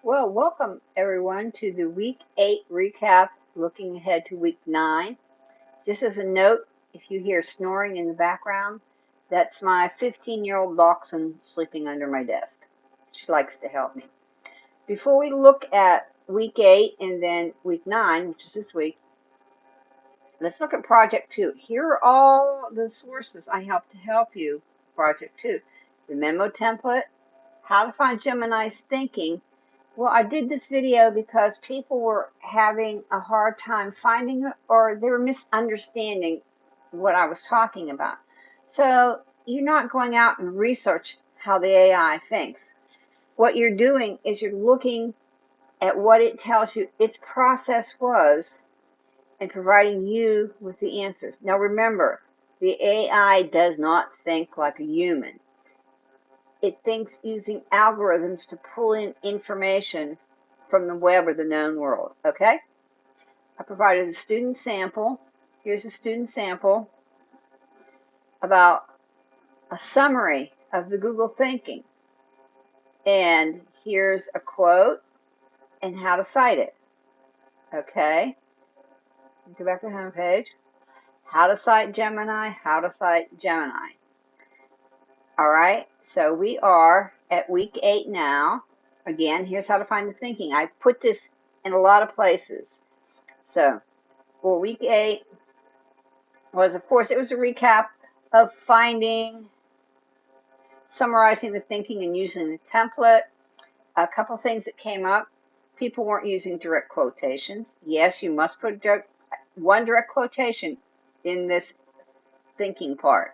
Well, welcome everyone to the week 8 recap, looking ahead to week 9. Just as a note, if you hear snoring in the background, that's my 15-year-old dachshund sleeping under my desk. She likes to help me. Before we look at week 8 and then week 9, which is this week, let's look at Project 2. Here are all the sources I help to help you. Project 2. The memo template, how to find Gemini's thinking. Well, I did this video because people were having a hard time finding it, or they were misunderstanding what I was talking about. So you're not going out and research how the AI thinks. What you're doing is you're looking at what it tells you its process was and providing you with the answers. Now remember, the AI does not think like a human. It thinks using algorithms to pull in information from the web or the known world, okay? I provided a student sample. Here's a student sample about a summary of the Google thinking. And here's a quote and how to cite it, okay? Go back to the home page. How to cite Gemini, how to cite Gemini. All right, so we are at week 8 now. Again, here's how to find the thinking. I put this in a lot of places. So, for week 8 was, of course, it was a recap of finding, summarizing the thinking and using the template. A couple things that came up. People weren't using direct quotations. Yes, you must put one direct quotation in this thinking part.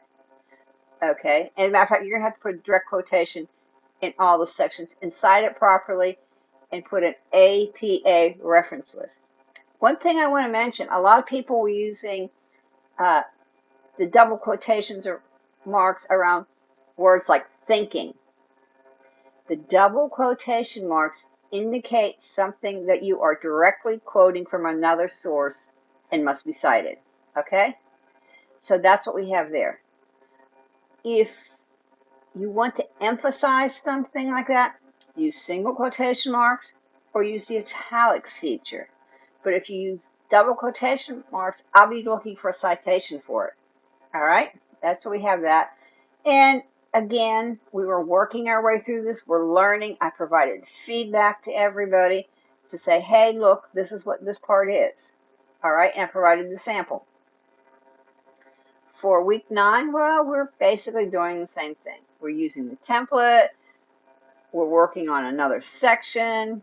Okay, and as a matter of fact, you're going to have to put a direct quotation in all the sections and cite it properly and put an APA reference list. One thing I want to mention, a lot of people were using the double quotations or marks around words like thinking. The double quotation marks indicate something that you are directly quoting from another source and must be cited. Okay? So that's what we have there. If you want to emphasize something like that, use single quotation marks or use the italics feature. But if you use double quotation marks, I'll be looking for a citation for it. All right, that's what we have that. And again, we were working our way through this. We're learning. I provided feedback to everybody to say, hey, look, this is what this part is. All right, and I provided the sample. For week 9, well, we're basically doing the same thing. We're using the template. We're working on another section,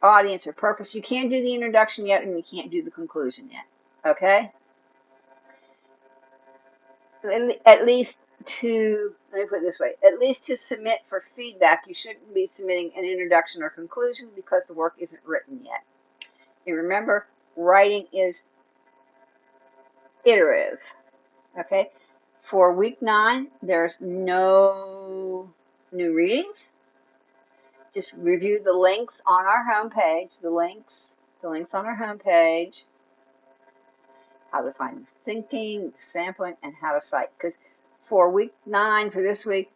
audience or purpose. You can't do the introduction yet, and you can't do the conclusion yet. Okay? At least let me put it this way, at least to submit for feedback, you shouldn't be submitting an introduction or conclusion because the work isn't written yet. And remember, writing is iterative. Okay? For week 9, there's no new readings. Just review the links on our homepage, the links on our homepage, how to find thinking, sampling, and how to cite. Because for week 9, for this week,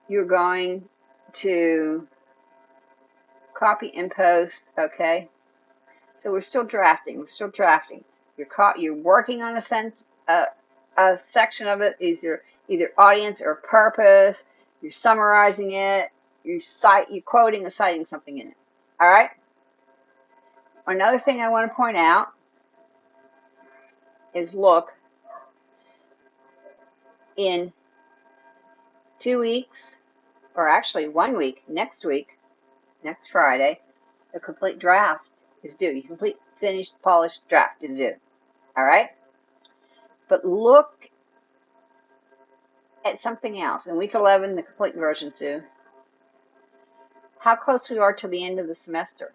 you're going to copy and post, okay? So we're still drafting. You're working on a section of it, either audience or purpose. You're summarizing it. You're quoting and citing something in it. All right? Another thing I want to point out is look, in 2 weeks, or actually 1 week, next Friday, the complete draft is due. Your complete, finished, polished draft is due. All right? But look at something else. In week 11, the complete version due. How close we are to the end of the semester.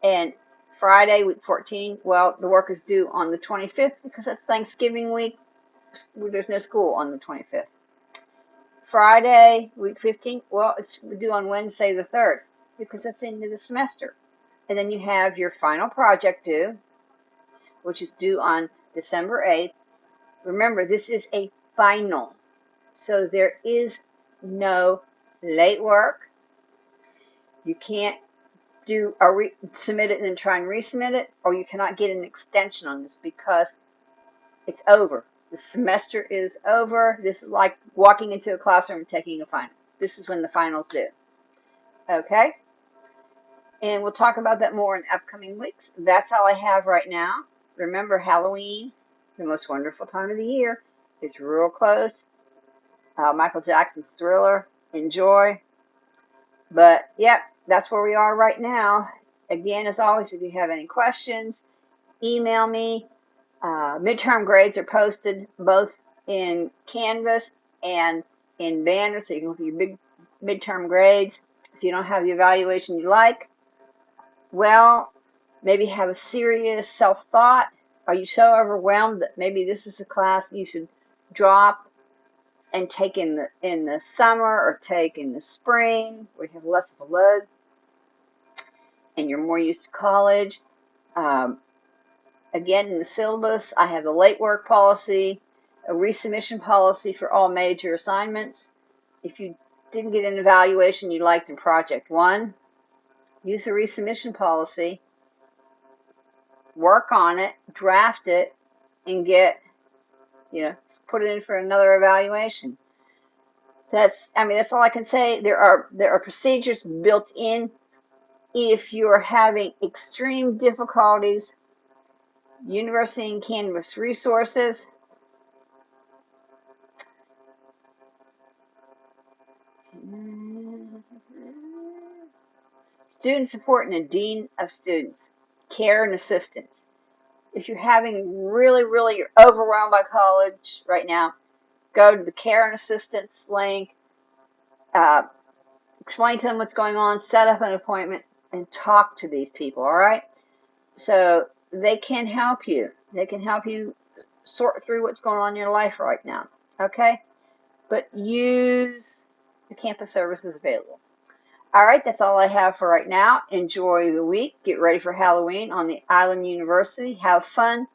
And Friday, week 14, well, the work is due on the 25th because that's Thanksgiving week. There's no school on the 25th. Friday, week 15, well, it's due on Wednesday the 3rd because that's the end of the semester. And then you have your final project due, which is due on December 8th. Remember, this is a final, so there is no late work. You can't submit it and then try and resubmit it, or you cannot get an extension on this because it's over. The semester is over. This is like walking into a classroom and taking a final. This is when the finals due. Okay? And we'll talk about that more in upcoming weeks. That's all I have right now. Remember, Halloween, the most wonderful time of the year. It's real close. Michael Jackson's Thriller. Enjoy. But, yep, that's where we are right now. Again, as always, if you have any questions, email me. Midterm grades are posted both in Canvas and in Banner, so you can look at your big midterm grades. If you don't have the evaluation you like, well, maybe have a serious self-thought. Are you so overwhelmed that maybe this is a class you should drop and take in the summer or take in the spring where you have less of a load and you're more used to college? Again, in the syllabus, I have the late work policy, a resubmission policy for all major assignments. If you didn't get an evaluation you liked in Project 1, use the resubmission policy, work on it, draft it, and put it in for another evaluation. That's all I can say. There are procedures built in if you're having extreme difficulties. University and Canvas resources. Student support and a dean of students. Care and assistance. If you're having you're overwhelmed by college right now, go to the care and assistance link. Explain to them what's going on, set up an appointment, and talk to these people, all right? So they can help you. They can help you sort through what's going on in your life right now, okay? But use the campus services available. All right, that's all I have for right now. Enjoy the week. Get ready for Halloween on the Island University. Have fun.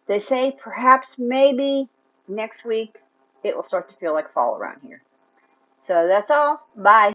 They say perhaps maybe next week it will start to feel like fall around here. So that's all. Bye.